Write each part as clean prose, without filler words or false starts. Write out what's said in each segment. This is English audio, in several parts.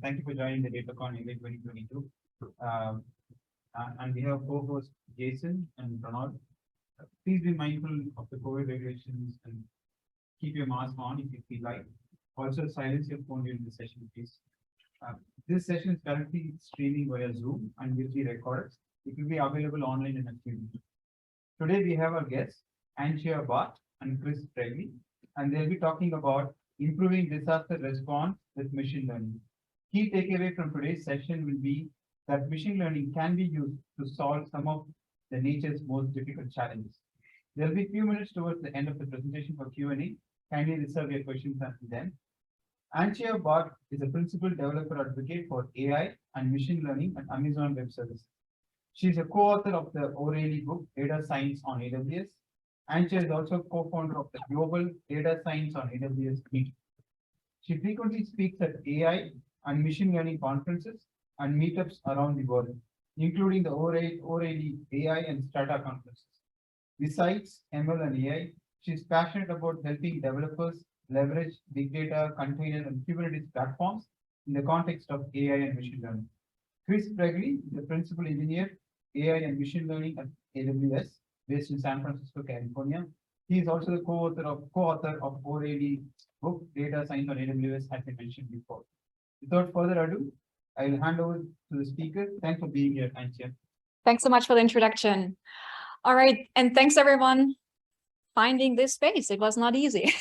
Thank you for joining the DataCon event 2022. And we have co-host Jason and Ronald. Please be mindful of the COVID regulations and keep your mask on if you feel like. Also, silence your phone during the session, please. This session is currently streaming via Zoom and will be recorded. It will be available online in a few minutes. Today, we have our guests, Antje, Barth, and Fregly, and they'll be talking about improving disaster response with machine learning. Key takeaway from today's session will be that machine learning can be used to solve some of the nature's most difficult challenges. There'll be a few minutes towards the end of the presentation for Q&A. Kindly reserve your questions until then. Antje Barth is a principal developer advocate for AI and machine learning at Amazon Web Services. She is a co-author of the O'Reilly book, Data Science on AWS. Antje is also co-founder of the Global Data Science on AWS meeting. She frequently speaks at AI and machine learning conferences and meetups around the world, including the O'Reilly AI and Strata conferences. Besides ML and AI, she is passionate about helping developers leverage big data, container, and Kubernetes platforms in the context of AI and machine learning. Fregly, the principal engineer, AI and machine learning at AWS, based in San Francisco, California. He is also the co-author of O'Reilly book, Data Science on AWS, as I mentioned before. Without further ado, I will hand over to the speaker. Thanks for being here, Antje. Thanks so much for the introduction. All right, and thanks everyone finding this space. It was not easy.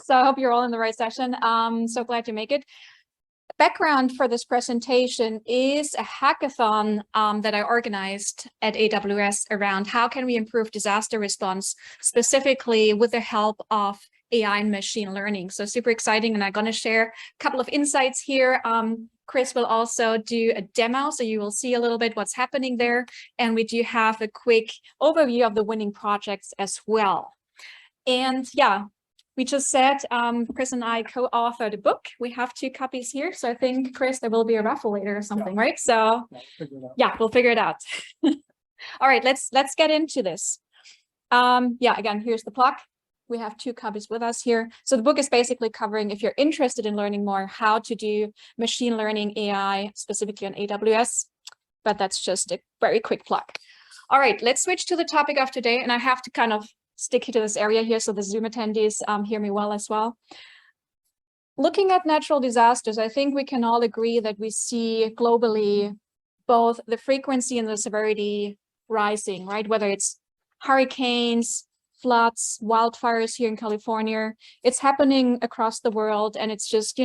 So I hope you're all in the right session. So glad to make it. Background for this presentation is a hackathon that I organized at AWS around how can we improve disaster response, specifically with the help of AI and machine learning. So super exciting, and I'm going to share a couple of insights here. Chris will also do a demo, so you will see a little bit what's happening there. And we do have a quick overview of the winning projects as well. And yeah, we just said Chris and I co-authored a book. We have 2 copies here. So I think, Chris, there will be a raffle later or something, right? So yeah, we'll figure it out. All right, let's get into this. Yeah, again, here's the plug. We have 2 copies with us here. So the book is basically covering, if you're interested in learning more, how to do machine learning AI, specifically on AWS. But that's just a very quick plug. All right, let's switch to the topic of today. And I have to kind of stick to this area here so the Zoom attendees hear me well as well. Looking at natural disasters, I think we can all agree that we see globally both the frequency and the severity rising, right? Whether it's hurricanes, floods, wildfires here in California, it's happening across the world, and it's just,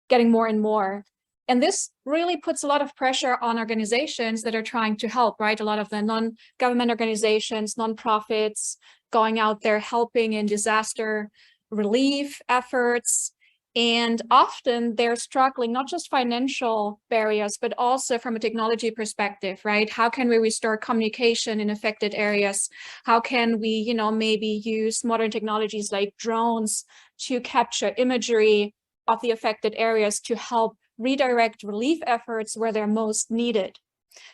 getting more and more. And this really puts a lot of pressure on organizations that are trying to help, right? A lot of the non-government organizations, nonprofits, going out there helping in disaster relief efforts. And often they're struggling, not just financial barriers, but also from a technology perspective, right? How can we restore communication in affected areas? How can we, maybe use modern technologies like drones to capture imagery of the affected areas to help redirect relief efforts where they're most needed?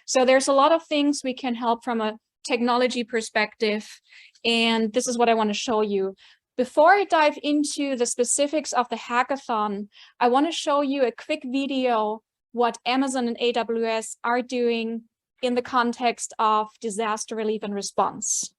So there's a lot of things we can help from a technology perspective. And this is what I want to show you. Before I dive into the specifics of the hackathon, I want to show you a quick video what Amazon and AWS are doing in the context of disaster relief and response.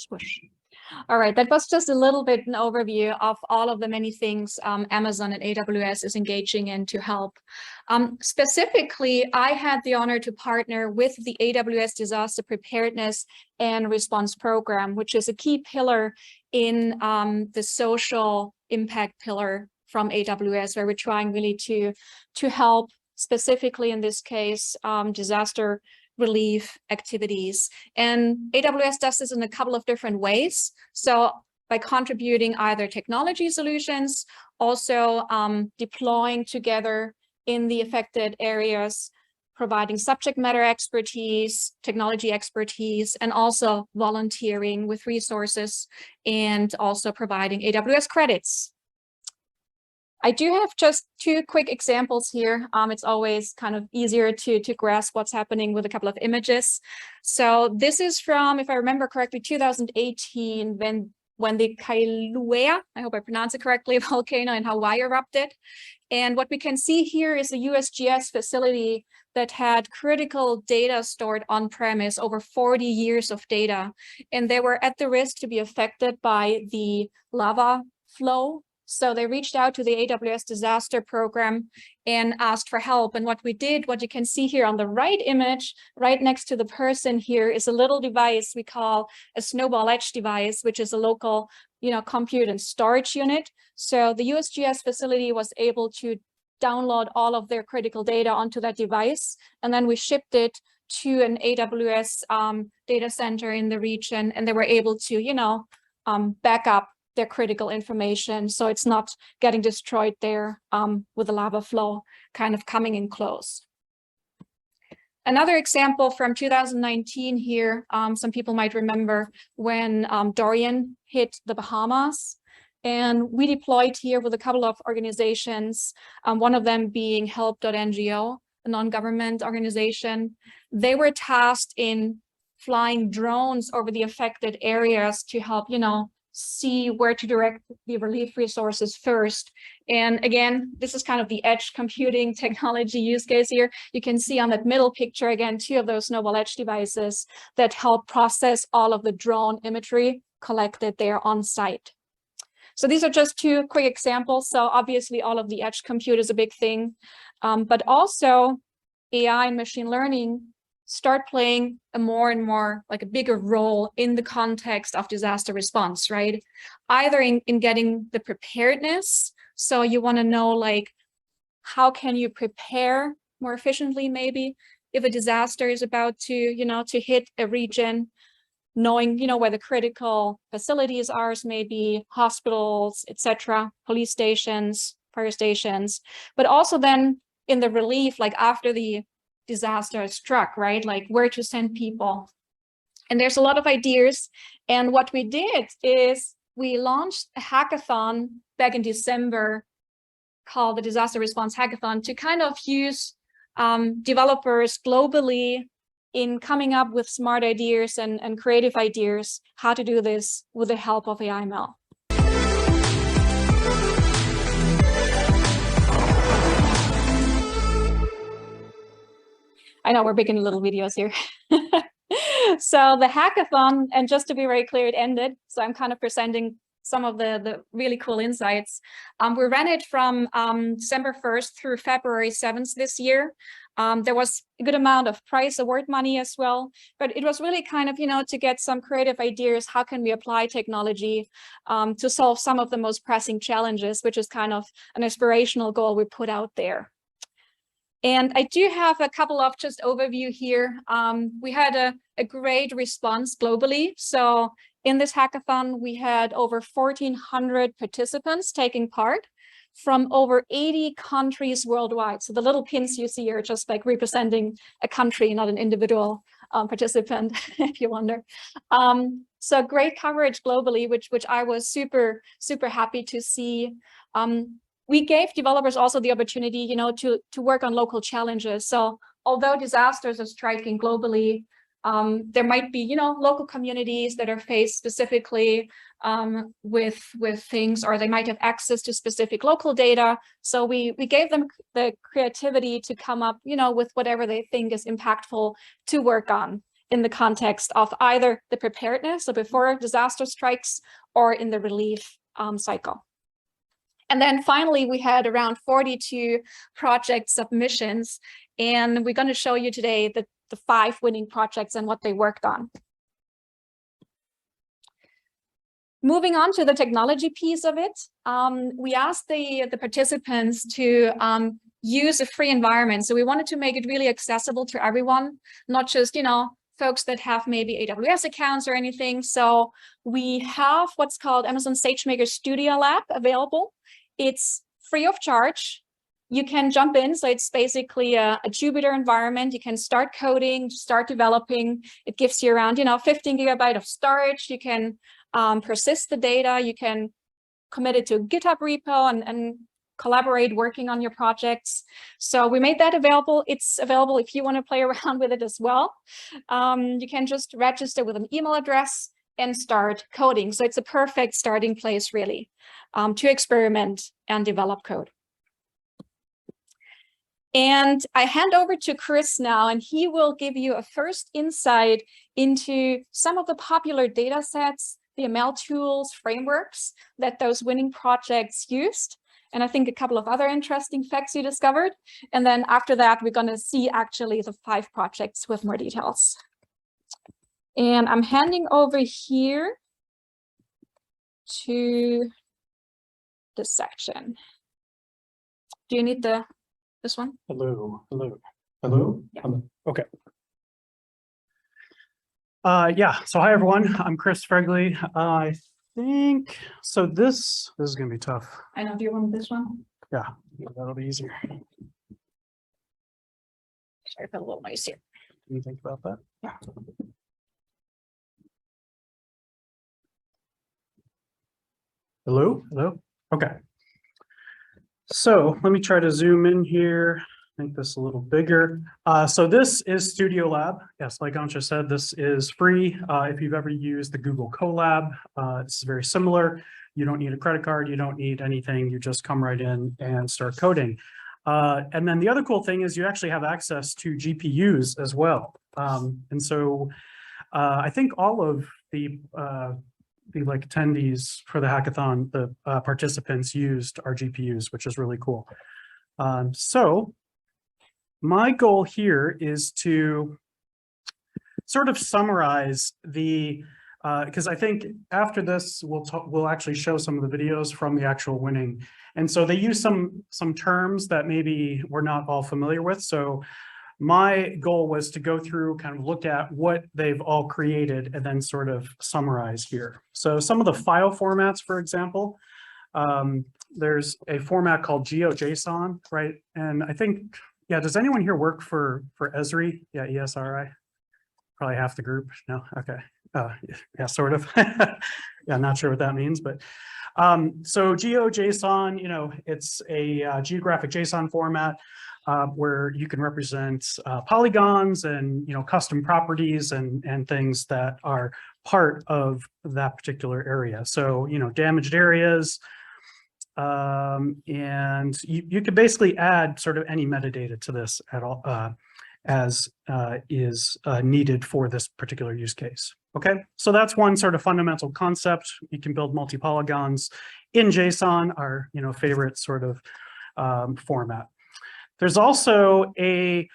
Swoosh. All right, that was just a little bit an overview of all of the many things Amazon and AWS is engaging in to help. Specifically, I had the honor to partner with the AWS Disaster Preparedness and Response Program, which is a key pillar in the social impact pillar from AWS, where we're trying really to help, specifically in this case, disaster relief activities. And AWS does this in a couple of different ways. So by contributing either technology solutions, also deploying together in the affected areas, providing subject matter expertise, technology expertise, and also volunteering with resources, and also providing AWS credits. I do have just two quick examples here. It's always kind of easier to grasp what's happening with a couple of images. So this is from, if I remember correctly, 2018, when the Kailua, I hope I pronounce it correctly, volcano in Hawaii erupted. And what we can see here is a USGS facility that had critical data stored on-premise, over 40 years of data. And they were at the risk to be affected by the lava flow. So they reached out to the AWS Disaster Program and asked for help. And what we did, what you can see here on the right image, right next to the person here, is a little device we call a snowball edge device, which is a local, compute and storage unit. So the USGS facility was able to download all of their critical data onto that device. And then we shipped it to an AWS data center in the region, and they were able to, back up their critical information, so it's not getting destroyed there with the lava flow kind of coming in close. Another example from 2019 here, some people might remember when Dorian hit the Bahamas, and we deployed here with a couple of organizations, one of them being help.ngo, a non-government organization. They were tasked in flying drones over the affected areas to help, see where to direct the relief resources first. And again, this is kind of the edge computing technology use case here. You can see on that middle picture, again, two of those snowball edge devices that help process all of the drone imagery collected there on site. So these are just two quick examples. So obviously all of the edge compute is a big thing, but also AI and machine learning start playing a more and more, like a bigger role in the context of disaster response, right? Either in getting the preparedness. So you want to know, like, how can you prepare more efficiently, maybe, if a disaster is about to, to hit a region, knowing, where the critical facilities are, maybe hospitals, etc., police stations, fire stations, but also then in the relief, like after the disaster struck, right? Like where to send people. And there's a lot of ideas. And what we did is we launched a hackathon back in December called the Disaster Response Hackathon to kind of use developers globally in coming up with smart ideas and creative ideas, how to do this with the help of AI/ML. I know we're making little videos here. So the hackathon, and just to be very clear, it ended. So I'm kind of presenting some of the really cool insights. We ran it from December 1st through February 7th this year. There was a good amount of prize award money as well, but it was really kind of, to get some creative ideas. How can we apply technology to solve some of the most pressing challenges, which is kind of an aspirational goal we put out there. And I do have a couple of just overview here. We had a great response globally. So in this hackathon, we had over 1,400 participants taking part from over 80 countries worldwide. So the little pins you see are just like representing a country, not an individual participant, if you wonder. So great coverage globally, which I was super, super happy to see. We gave developers also the opportunity, to work on local challenges. So although disasters are striking globally, there might be, local communities that are faced specifically with things, or they might have access to specific local data. So we gave them the creativity to come up, with whatever they think is impactful to work on. in the context of either the preparedness, so before disaster strikes, or in the relief cycle. And then finally, we had around 42 project submissions, and we're going to show you today the 5 winning projects and what they worked on. Moving on to the technology piece of it, we asked the participants to use a free environment. So we wanted to make it really accessible to everyone, not just, folks that have maybe AWS accounts or anything. So we have what's called Amazon SageMaker Studio Lab available. It's free of charge. You can jump in. So it's basically a Jupyter environment. You can start coding, start developing. It gives you around, 15 gigabyte of storage. You can persist the data. You can commit it to a GitHub repo and collaborate working on your projects. So we made that available. It's available if you want to play around with it as well. You can just register with an email address and start coding. So it's a perfect starting place, really, to experiment and develop code. And I hand over to Chris now, and he will give you a first insight into some of the popular data sets, the ML tools, frameworks that those winning projects used. And I think a couple of other interesting facts you discovered. And then after that, we're going to see actually the 5 projects with more details. And I'm handing over here to this section. Do you need this one? Hello. Yeah. Okay. So hi everyone, I'm Chris Fregly. I think, so this is gonna be tough. I know, do you want this one? Yeah, that'll be easier. Sorry for a little noise here. Can you think about that? Yeah. Hello? Okay. So let me try to zoom in here, make this a little bigger. So this is Studio Lab. Yes, like Antje said, this is free. If you've ever used the Google Colab, it's very similar. You don't need a credit card, you don't need anything, you just come right in and start coding. And then the other cool thing is you actually have access to GPUs as well. And so I think all of the attendees for the hackathon, the participants used our GPUs, which is really cool. So my goal here is to sort of summarize the, because I think after this, we'll actually show some of the videos from the actual winning. And so they use some terms that maybe we're not all familiar with. So my goal was to go through, kind of look at what they've all created and then sort of summarize here. So some of the file formats, for example, there's a format called GeoJSON, right? And I think, yeah, does anyone here work for Esri? Yeah, ESRI? Probably half the group. No, okay. Yeah, sort of. Yeah, not sure what that means, but so GeoJSON, it's a geographic JSON format where you can represent polygons and custom properties and things that are part of that particular area. So damaged areas, and you could basically add sort of any metadata to this at all as is needed for this particular use case. Okay, so that's one sort of fundamental concept. You can build multi-polygons in JSON, our favorite sort of format. There's also a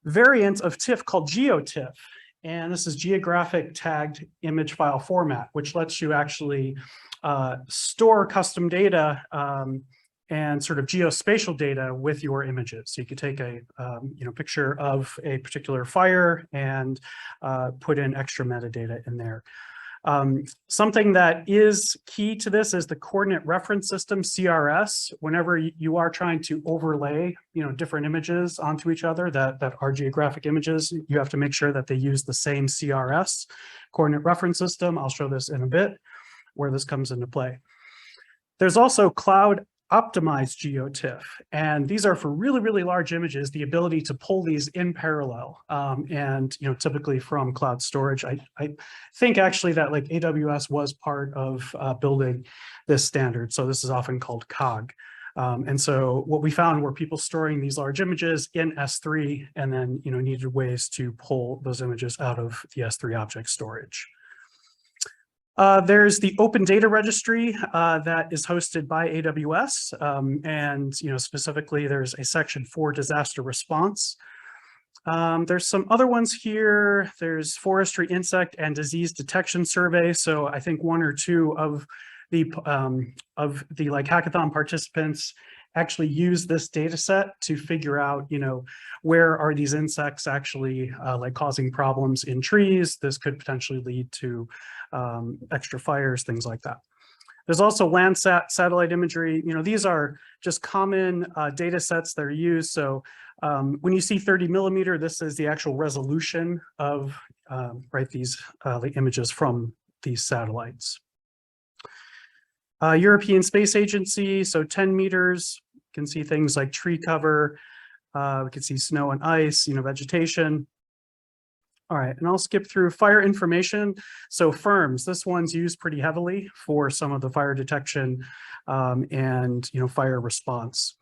variant of TIFF called GeoTIFF, and this is geographic tagged image file format, which lets you actually store custom data and sort of geospatial data with your images. So you could take a picture of a particular fire and put in extra metadata in there. Something that is key to this is the coordinate reference system, CRS. Whenever you are trying to overlay, different images onto each other that are geographic images, you have to make sure that they use the same CRS, coordinate reference system. I'll show this in a bit, where this comes into play. There's also cloud optimized GeoTIFF, and these are for really, really large images, the ability to pull these in parallel, and typically from cloud storage. I think actually that like AWS was part of building this standard, so this is often called COG. And so what we found were people storing these large images in S3 and then, needed ways to pull those images out of the S3 object storage. There's the Open Data Registry that is hosted by AWS. And, specifically, there's a section for disaster response. There's some other ones here. There's forestry, insect, and disease detection survey. So I think one or two of the hackathon participants actually use this data set to figure out, where are these insects actually causing problems in trees. This could potentially lead to extra fires, things like that. There's also Landsat satellite imagery. These are just common data sets that are used. So when you see 30 millimeter, this is the actual resolution of these images from these satellites. European Space Agency, so 10 meters, you can see things like tree cover, we can see snow and ice, vegetation. All right, and I'll skip through fire information. So firms, this one's used pretty heavily for some of the fire detection and fire response.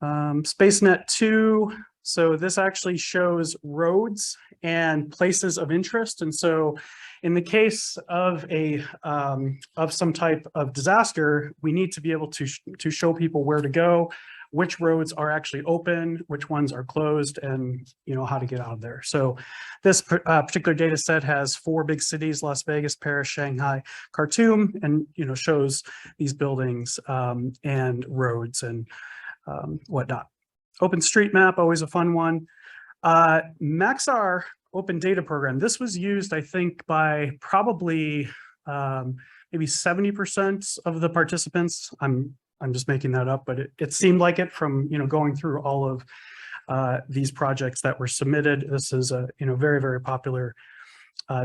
SpaceNet 2, so this actually shows roads and places of interest. And so in the case of some type of disaster, we need to be able to show people where to go, which roads are actually open, which ones are closed, and how to get out of there. So this particular data set has 4 big cities: Las Vegas, Paris, Shanghai, Khartoum, and shows these buildings and roads and whatnot. OpenStreetMap, always a fun one. Maxar Open Data Program. This was used, I think, by probably maybe 70% of the participants. I'm just making that up, but it seemed like it from going through all of these projects that were submitted. This is a very, very popular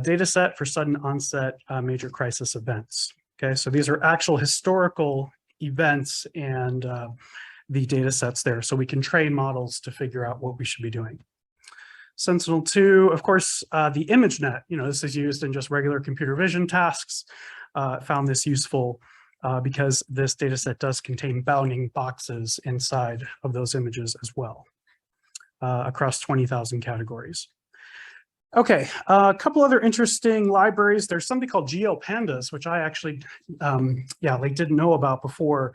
data set for sudden onset major crisis events. Okay, so these are actual historical events and the data sets there, so we can train models to figure out what we should be doing. Sentinel-2, of course, the ImageNet, this is used in just regular computer vision tasks. Found this useful because this data set does contain bounding boxes inside of those images as well, across 20,000 categories. Okay, a couple other interesting libraries. There's something called GeoPandas, which I actually, didn't know about before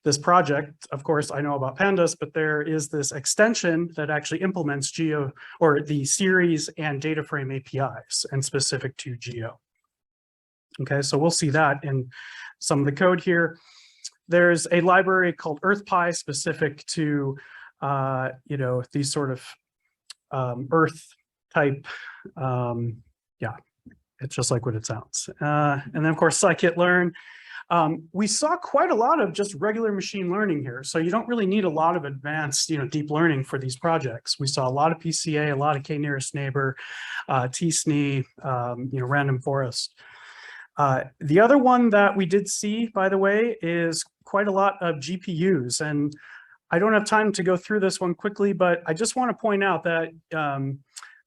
this project. Of course, I know about pandas, but there is this extension that actually implements the series and data frame APIs and specific to Geo. Okay, so we'll see that in some of the code here. There's a library called EarthPy specific to, these sort of Earth type, it's just like what it sounds. And then of course, scikit-learn. We saw quite a lot of just regular machine learning here. So you don't really need a lot of advanced, deep learning for these projects. We saw a lot of PCA, a lot of k-nearest neighbor, t-SNE, random forest. The other one that we did see, by the way, is quite a lot of GPUs. And I don't have time to go through this one quickly, but I just want to point out that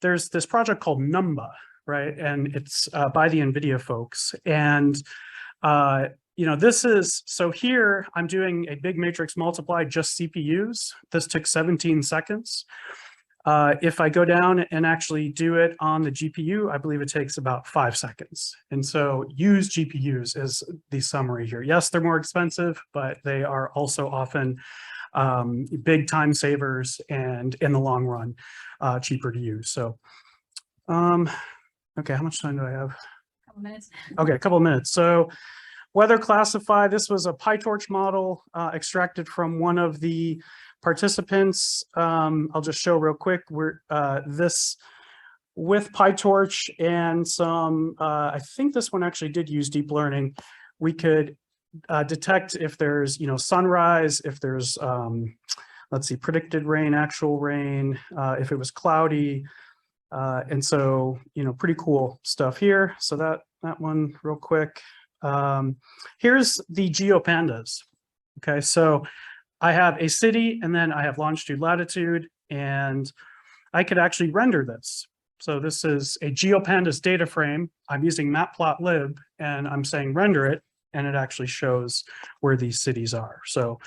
there's this project called Numba, right? And it's by the NVIDIA folks. And this is, so here I'm doing a big matrix multiply, just CPUs. This took 17 seconds. If I go down and actually do it on the GPU, I believe it takes about 5 seconds. And so use GPUs is the summary here. Yes, they're more expensive, but they are also often big time savers and in the long run, cheaper to use. So, okay, how much time do I have? A couple minutes. Okay, a couple of minutes. So weather classify, this was a PyTorch model extracted from one of the participants. I'll just show real quick. This with PyTorch and some, I think this one actually did use deep learning. We could detect if there's, sunrise, if there's, let's see, predicted rain, actual rain, if it was cloudy. And so, pretty cool stuff here. So that one real quick. Here's the GeoPandas. Okay, so I have a city and then I have longitude, latitude, and I could actually render this. So this is a GeoPandas data frame. I'm using matplotlib and I'm saying render it, and it actually shows where these cities are. So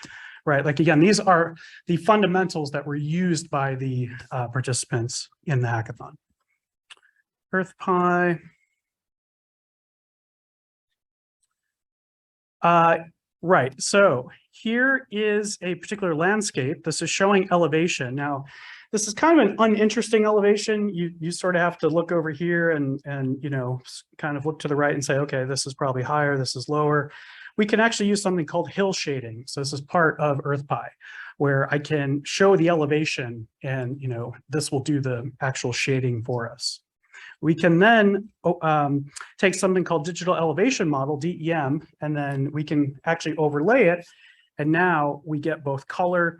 right? Like, again, these are the fundamentals that were used by the participants in the hackathon. EarthPy. Right, so here is a particular landscape. This is showing elevation. Now, this is kind of an uninteresting elevation. You sort of have to look over here and you know, kind of look to the right and say, okay, this is probably higher, this is lower. We can actually use something called hill shading. So this is part of EarthPy, where I can show the elevation and, you know, this will do the actual shading for us. We can then take something called digital elevation model, DEM, and then we can actually overlay it. And now we get both color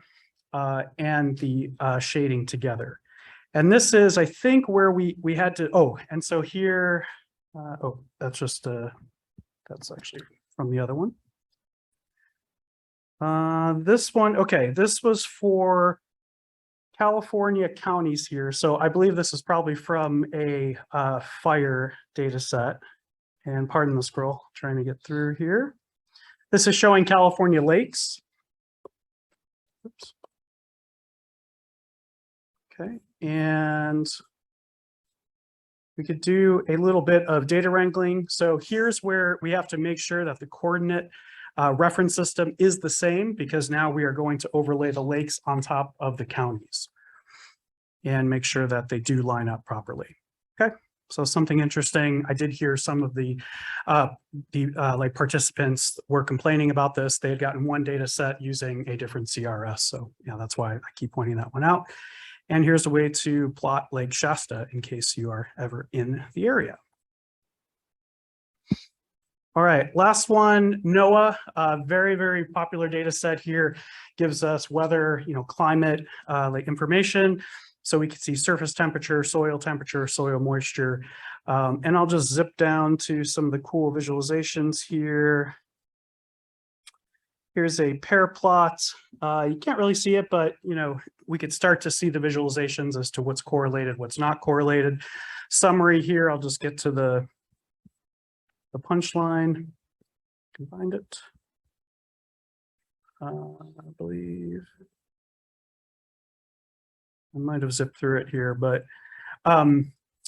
and the shading together. And this is, I think, where we had to, oh, and so here, oh, that's just, that's actually from the other one. This one, okay, this was for California counties here. So I believe this is probably from a fire data set. And pardon the scroll, trying to get through here. This is showing California lakes. Oops. Okay, and we could do a little bit of data wrangling. So here's where we have to make sure that the coordinate reference system is the same, because now we are going to overlay the lakes on top of the counties and make sure that they do line up properly. Okay, so something interesting. I did hear some of the like participants were complaining about this. They had gotten one data set using a different CRS. So yeah, that's why I keep pointing that one out. And here's a way to plot Lake Shasta in case you are ever in the area. All right, last one, NOAA, very, very popular data set here, gives us weather, you know, climate like information. So we can see surface temperature, soil moisture. And I'll just zip down to some of the cool visualizations here. Here's a pair plot. You can't really see it, but you know, we could start to see the visualizations as to what's correlated, what's not correlated. Summary here, I'll just get to the punchline. Can find it. I believe I might have zipped through it here, but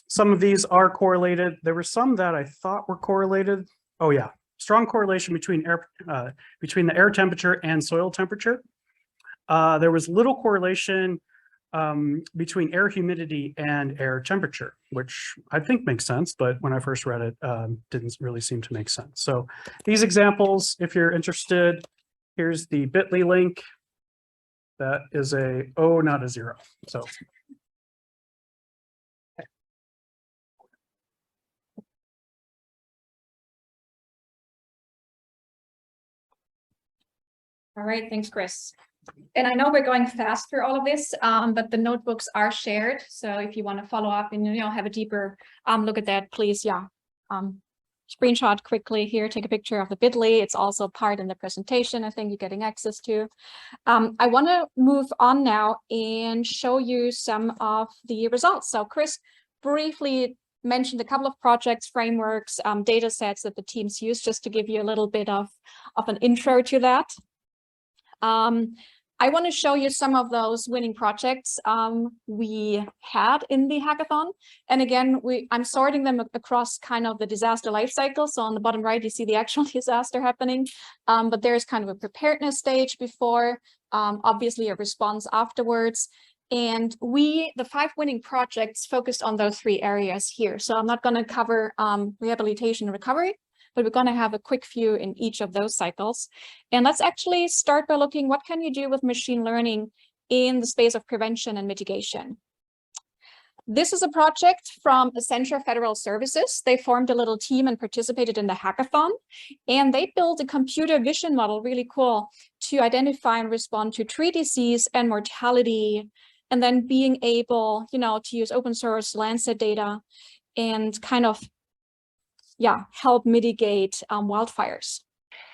some of these are correlated. There were some that I thought were correlated. Oh yeah, strong correlation between the air temperature and soil temperature. There was little correlation between air humidity and air temperature, which I think makes sense, but when I first read it, didn't really seem to make sense. So these examples, if you're interested, here's the bit.ly link. That is a O, not a 0. So. Okay. All right, thanks, Chris. And I know we're going fast through all of this, but the notebooks are shared. So if you want to follow up and, you know, have a deeper look at that, please, yeah, screenshot quickly here, take a picture of the bit.ly. It's also part in the presentation, I think you're getting access to. I want to move on now and show you some of the results. So Chris briefly mentioned a couple of projects, frameworks, data sets that the teams use, just to give you a little bit of an intro to that. I want to show you some of those winning projects we had in the hackathon. And again, I'm sorting them across kind of the disaster life cycle. So on the bottom right, you see the actual disaster happening, but there's kind of a preparedness stage before, obviously a response afterwards. And the 5 winning projects focused on those 3 areas here. So I'm not going to cover rehabilitation and recovery, but we're going to have a quick view in each of those cycles. And let's actually start by looking, what can you do with machine learning in the space of prevention and mitigation? This is a project from Accenture Federal Services. They formed a little team and participated in the hackathon. And they built a computer vision model, really cool, to identify and respond to tree disease and mortality, and then being able, you know, to use open source Lancet data and kind of, yeah, help mitigate wildfires.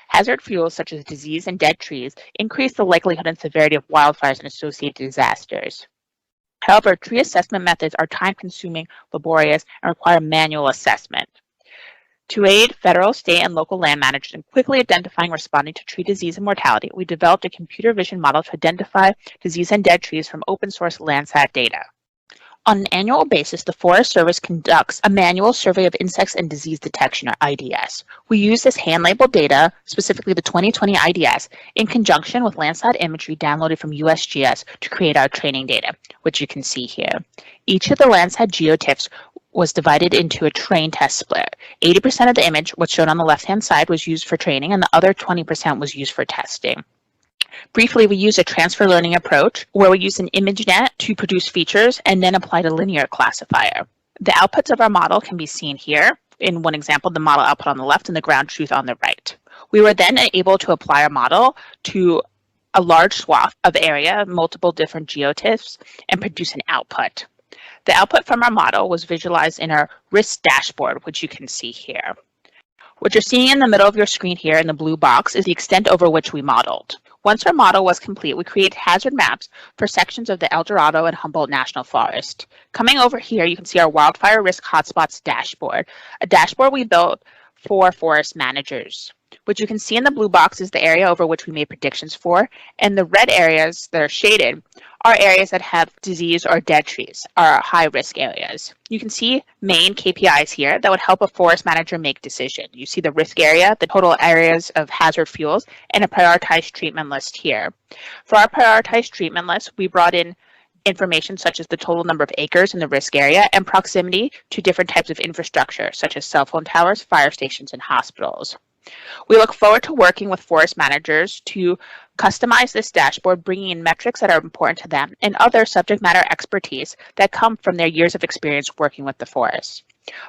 Hazard fuels such as disease and dead trees increase the likelihood and severity of wildfires and associated disasters. However, tree assessment methods are time-consuming, laborious, and require manual assessment. To aid federal, state, and local land managers in quickly identifying and responding to tree disease and mortality, we developed a computer vision model to identify disease and dead trees from open source Landsat data. On an annual basis, the Forest Service conducts a manual survey of insects and disease detection, or IDS. We use this hand-labeled data, specifically the 2020 IDS, in conjunction with Landsat imagery downloaded from USGS to create our training data, which you can see here. Each of the Landsat geotips was divided into a train test split. 80% of the image, what's shown on the left-hand side, was used for training, and the other 20% was used for testing. Briefly, we use a transfer learning approach where we use an ImageNet to produce features and then applied a linear classifier. The outputs of our model can be seen here. In one example, the model output on the left and the ground truth on the right. We were then able to apply our model to a large swath of area, multiple different geotips, and produce an output. The output from our model was visualized in our risk dashboard, which you can see here. What you're seeing in the middle of your screen here in the blue box is the extent over which we modeled. Once our model was complete, we created hazard maps for sections of the El Dorado and Humboldt National Forest. Coming over here, you can see our wildfire risk hotspots dashboard, a dashboard we built for forest managers. What you can see in the blue box is the area over which we made predictions for, and the red areas that are shaded are areas that have disease or dead trees, are high-risk areas. You can see main KPIs here that would help a forest manager make decisions. You see the risk area, the total areas of hazard fuels, and a prioritized treatment list here. For our prioritized treatment list, we brought in information such as the total number of acres in the risk area and proximity to different types of infrastructure, such as cell phone towers, fire stations, and hospitals. We look forward to working with forest managers to customize this dashboard, bringing in metrics that are important to them and other subject matter expertise that come from their years of experience working with the forest.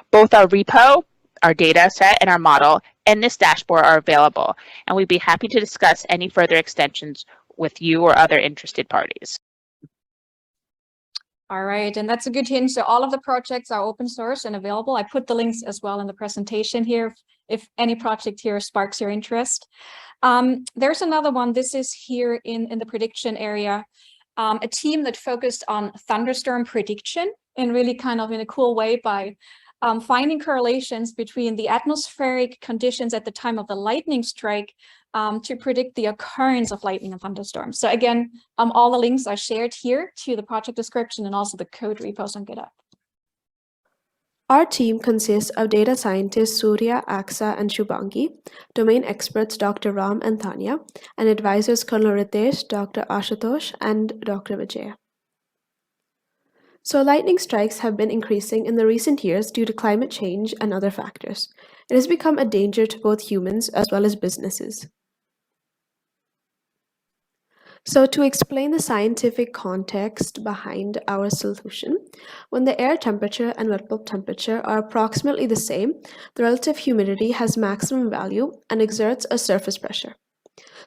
Both our repo, our data set, and our model and this dashboard are available, and we'd be happy to discuss any further extensions with you or other interested parties. All right, and that's a good hint. So all of the projects are open source and available. I put the links as well in the presentation here if any project here sparks your interest. There's another one. This is here in the prediction area, a team that focused on thunderstorm prediction in really kind of in a cool way by finding correlations between the atmospheric conditions at the time of the lightning strike to predict the occurrence of lightning and thunderstorms. So again, all the links are shared here to the project description and also the code repos on GitHub. Our team consists of data scientists Surya, Aksa, and Shubhangi, domain experts Dr. Ram and Tanya, and advisors Colonel Ritesh, Dr. Ashutosh, and Dr. Vijay. So lightning strikes have been increasing in the recent years due to climate change and other factors. It has become a danger to both humans as well as businesses. So to explain the scientific context behind our solution, when the air temperature and wet bulb temperature are approximately the same, the relative humidity has maximum value and exerts a surface pressure.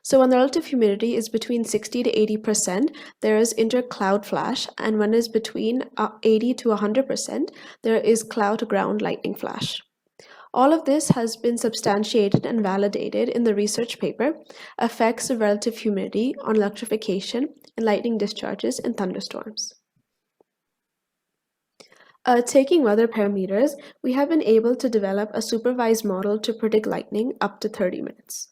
So when the relative humidity is between 60 to 80%, there is intercloud flash, and when it is between 80 to 100%, there is cloud-to-ground lightning flash. All of this has been substantiated and validated in the research paper, Effects of Relative Humidity on Electrification and Lightning Discharges in Thunderstorms. Taking weather parameters, we have been able to develop a supervised model to predict lightning up to 30 minutes.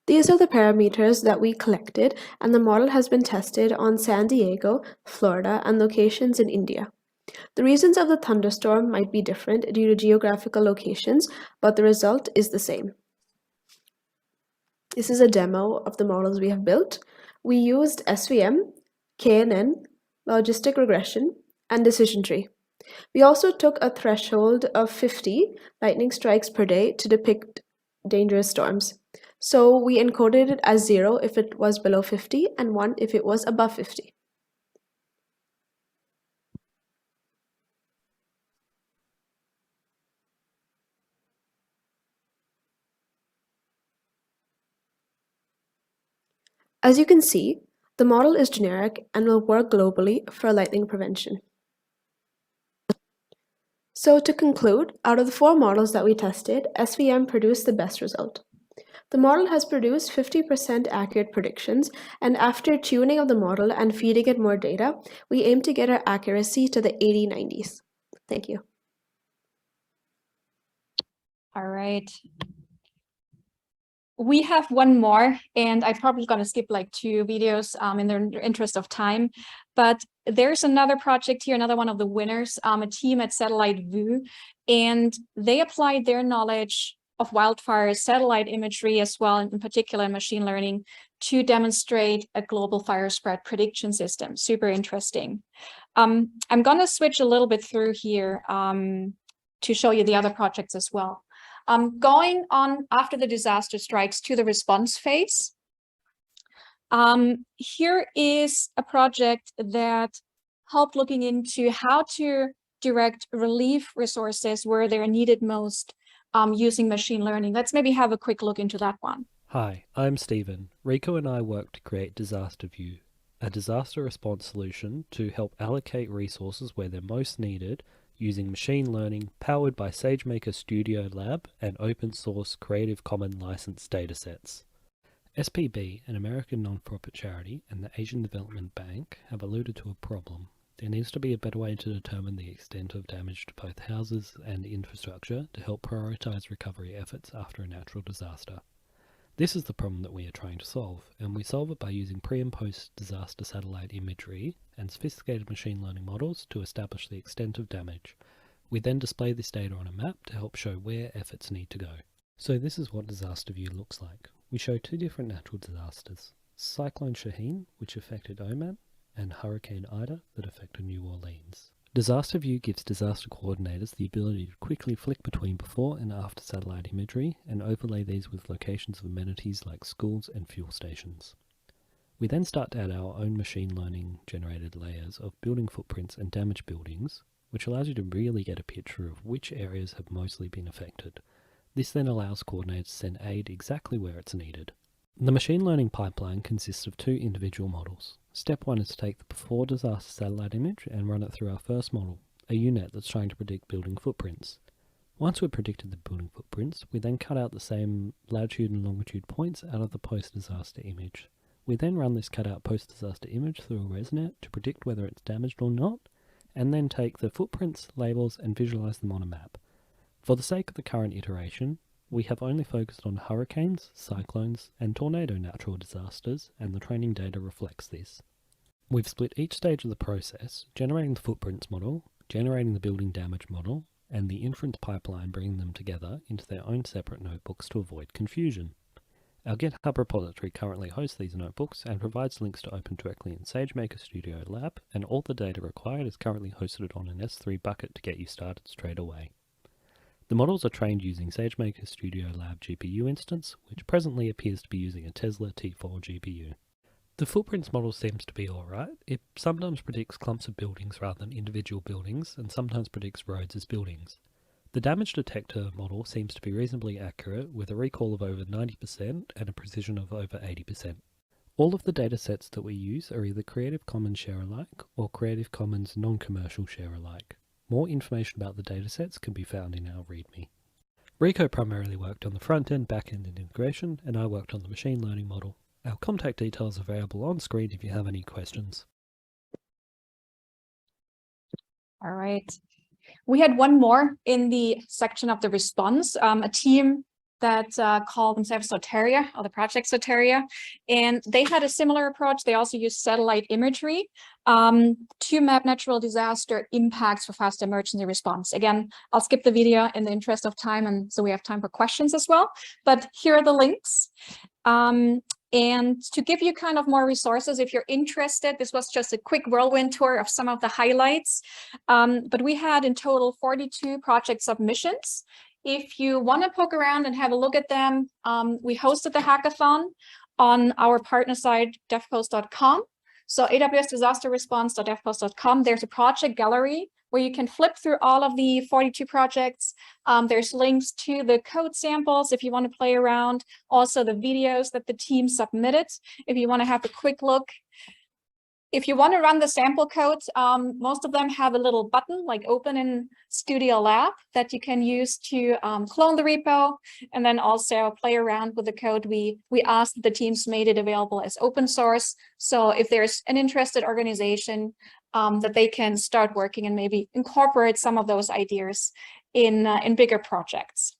These are the parameters that we collected, and the model has been tested on San Diego, Florida, and locations in India. The reasons of the thunderstorm might be different due to geographical locations, but the result is the same. This is a demo of the models we have built. We used SVM, KNN, logistic regression, and decision tree. We also took a threshold of 50 lightning strikes per day to depict dangerous storms. So we encoded it as 0 if it was below 50 and 1 if it was above 50. As you can see, the model is generic and will work globally for lightning prevention. So to conclude, out of the 4 models that we tested, SVM produced the best result. The model has produced 50% accurate predictions, and after tuning of the model and feeding it more data, we aim to get our accuracy to the 80-90s. Thank you. Thank you. All right. We have one more, and I'm probably going to skip like 2 videos in the interest of time. But there's another project here, another one of the winners, a team at Satellite View, and they applied their knowledge of wildfire satellite imagery as well, in particular machine learning, to demonstrate a global fire spread prediction system. Super interesting. I'm going to switch a little bit through here to show you the other projects as well. Going on after the disaster strikes to the response phase. Here is a project that helped looking into how to direct relief resources where they're needed most using machine learning. Let's maybe have a quick look into that one. Hi, I'm Stephen. Rico and I worked to create Disaster View, a disaster response solution to help allocate resources where they're most needed using machine learning powered by SageMaker Studio Lab and open source Creative Commons licensed datasets. SPB, an American non-profit charity, and the Asian Development Bank have alluded to a problem. There needs to be a better way to determine the extent of damage to both houses and infrastructure to help prioritize recovery efforts after a natural disaster. This is the problem that we are trying to solve, and we solve it by using pre- and post-disaster satellite imagery and sophisticated machine learning models to establish the extent of damage. We then display this data on a map to help show where efforts need to go. So this is what Disaster View looks like. We show 2 different natural disasters: Cyclone Shaheen, which affected Oman, and Hurricane Ida that affected New Orleans. Disaster View gives disaster coordinators the ability to quickly flick between before and after satellite imagery and overlay these with locations of amenities like schools and fuel stations. We then start to add our own machine learning generated layers of building footprints and damaged buildings, which allows you to really get a picture of which areas have mostly been affected. This then allows coordinators to send aid exactly where it's needed. The machine learning pipeline consists of 2 individual models. Step 1 is to take the before disaster satellite image and run it through our first model, a UNet that's trying to predict building footprints. Once we've predicted the building footprints, we then cut out the same latitude and longitude points out of the post-disaster image. We then run this cut out post-disaster image through a ResNet to predict whether it's damaged or not, and then take the footprints, labels, and visualize them on a map. For the sake of the current iteration, we have only focused on hurricanes, cyclones, and tornado natural disasters, and the training data reflects this. We've split each stage of the process, generating the footprints model, generating the building damage model, and the inference pipeline, bringing them together into their own separate notebooks to avoid confusion. Our GitHub repository currently hosts these notebooks and provides links to open directly in SageMaker Studio Lab, and all the data required is currently hosted on an S3 bucket to get you started straight away. The models are trained using SageMaker Studio Lab GPU instance, which presently appears to be using a Tesla T4 GPU. The footprints model seems to be alright. It sometimes predicts clumps of buildings rather than individual buildings, and sometimes predicts roads as buildings. The damage detector model seems to be reasonably accurate, with a recall of over 90% and a precision of over 80%. All of the datasets that we use are either Creative Commons share-alike or Creative Commons non-commercial share-alike. More information about the datasets can be found in our README. Rico primarily worked on the front-end, back-end integration, and I worked on the machine learning model. Our contact details are available on screen if you have any questions. All right. We had one more in the section of the response, a team that called themselves Soteria, or the project Soteria, and they had a similar approach. They also used satellite imagery to map natural disaster impacts for fast emergency response. Again, I'll skip the video in the interest of time, and so we have time for questions as well. But here are the links. And to give you kind of more resources, if you're interested, this was just a quick whirlwind tour of some of the highlights. But we had in total 42 project submissions. If you want to poke around and have a look at them, we hosted the hackathon on our partner site, devpost.com. So AWS Disaster Response.devpost.com. There's a project gallery where you can flip through all of the 42 projects. There's links to the code samples if you want to play around. Also the videos that the team submitted, if you want to have a quick look. If you want to run the sample code, most of them have a little button like open in Studio Lab that you can use to clone the repo and then also play around with the code. We asked the teams made it available as open source. So if there's an interested organization that they can start working and maybe incorporate some of those ideas in bigger projects.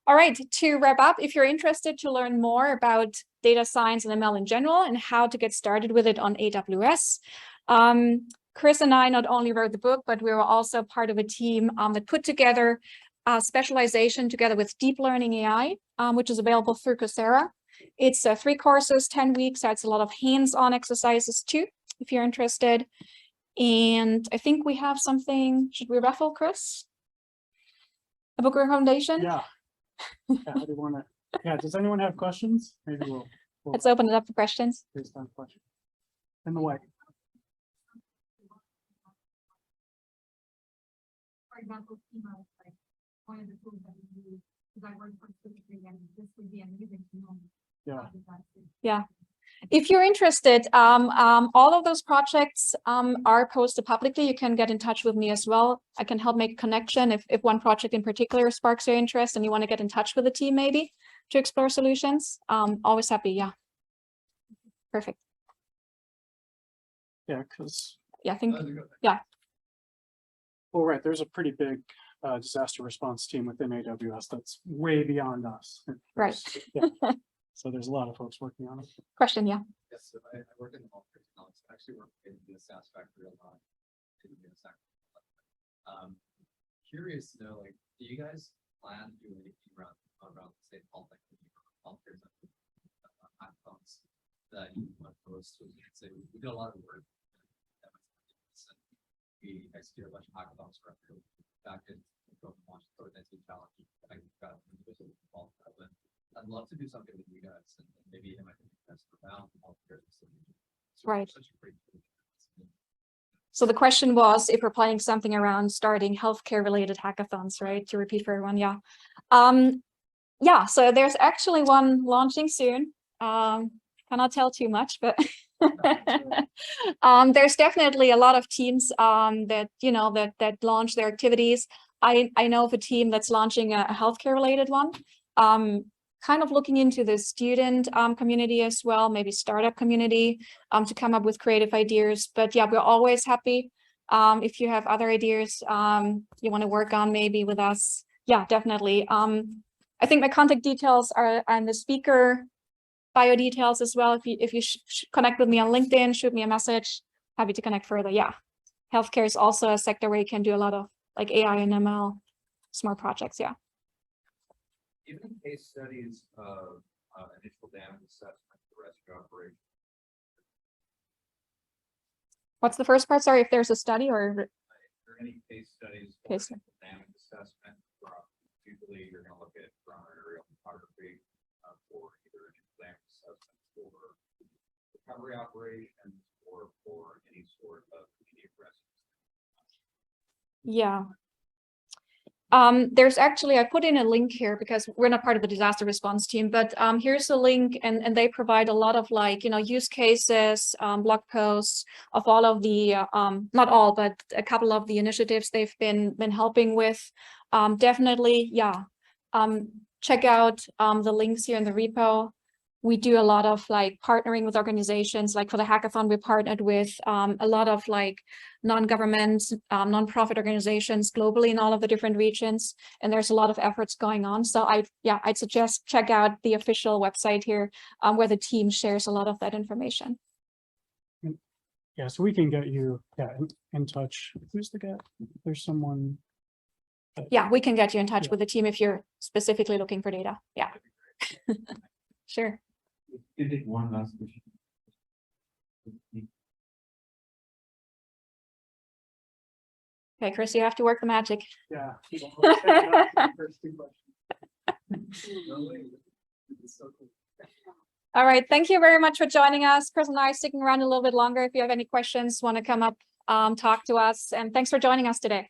All right, to wrap up, if you're interested to learn more about data science and ML in general and how to get started with it on AWS, Chris and I not only wrote the book, but we were also part of a team that put together a specialization together with deep learning AI, which is available through Coursera. It's 3 courses, 10 weeks, so it's a lot of hands-on exercises too, if you're interested. And I think we have something, should we raffle, Chris? A book recommendation? Yeah. Yeah, how do you want to? Yeah, does anyone have questions? Maybe we'll Let's open it up for questions. based on questions. In the way. For example, schema is like one of the tools that we use because I work for specifically and this would be amazing to know. Yeah. Yeah. If you're interested, all of those projects are posted publicly. You can get in touch with me as well. I can help make a connection if one project in particular sparks your interest and you want to get in touch with the team maybe to explore solutions. Always happy. Yeah. Perfect. Yeah, because Yeah, I think, yeah. well, right, there's a pretty big disaster response team within AWS that's way beyond us. Right. Yeah. So there's a lot of folks working on it. Question, yeah. Yes, so I work in the healthcare technology. I actually work in the SaaS factory a lot. Curious to know, like, do you guys plan to do anything around say healthcare hackathons that you want to post? Say we do a lot of work. We execute a bunch of hackathons around here. Back in launch COVID-19 challenge, I got involved with that. I'd love to do something with you guys, and maybe it might be best around healthcare. Right. So the question was if we're planning something around starting healthcare related hackathons, right? To repeat for everyone, yeah. Yeah, so there's actually one launching soon. Cannot tell too much, but there's definitely a lot of teams that that launch their activities. I know of a team that's launching a healthcare related one. Kind of looking into the student community as well, maybe startup community to come up with creative ideas. But yeah, we're always happy if you have other ideas you want to work on maybe with us. Yeah, definitely. I think my contact details are on the speaker bio details as well. If you connect with me on LinkedIn, shoot me a message. Happy to connect further. Yeah, healthcare is also a sector where you can do a lot of like AI and ML smart projects. Yeah. Even case studies of initial damage assessment for rescue operation. What's the first part? Sorry, if there's a study or? Are there any case studies for initial damage assessment? Usually you're going to look at drone aerial photography for either initial damage assessment or recovery operations or for any sort of immediate rescue. Yeah. There's actually, I put in a link here because we're not part of the disaster response team, but here's a link and they provide a lot of like, use cases, blog posts of all of the, not all, but a couple of the initiatives they've been helping with. Definitely, yeah. Check out the links here in the repo. We do a lot of like partnering with organizations, like for the hackathon, we partnered with a lot of like non-government, non-profit organizations globally in all of the different regions. And there's a lot of efforts going on. So I'd suggest check out the official website here where the team shares a lot of that information. Yeah, so we can get you in touch. Who's the guy? There's someone. Yeah, we can get you in touch with the team if you're specifically looking for data. Yeah. Sure. You take one last question. Okay, Chris, you have to work the magic. Yeah. All right, thank you very much for joining us. Chris and I are sticking around a little bit longer if you have any questions, want to come up, talk to us, and thanks for joining us today.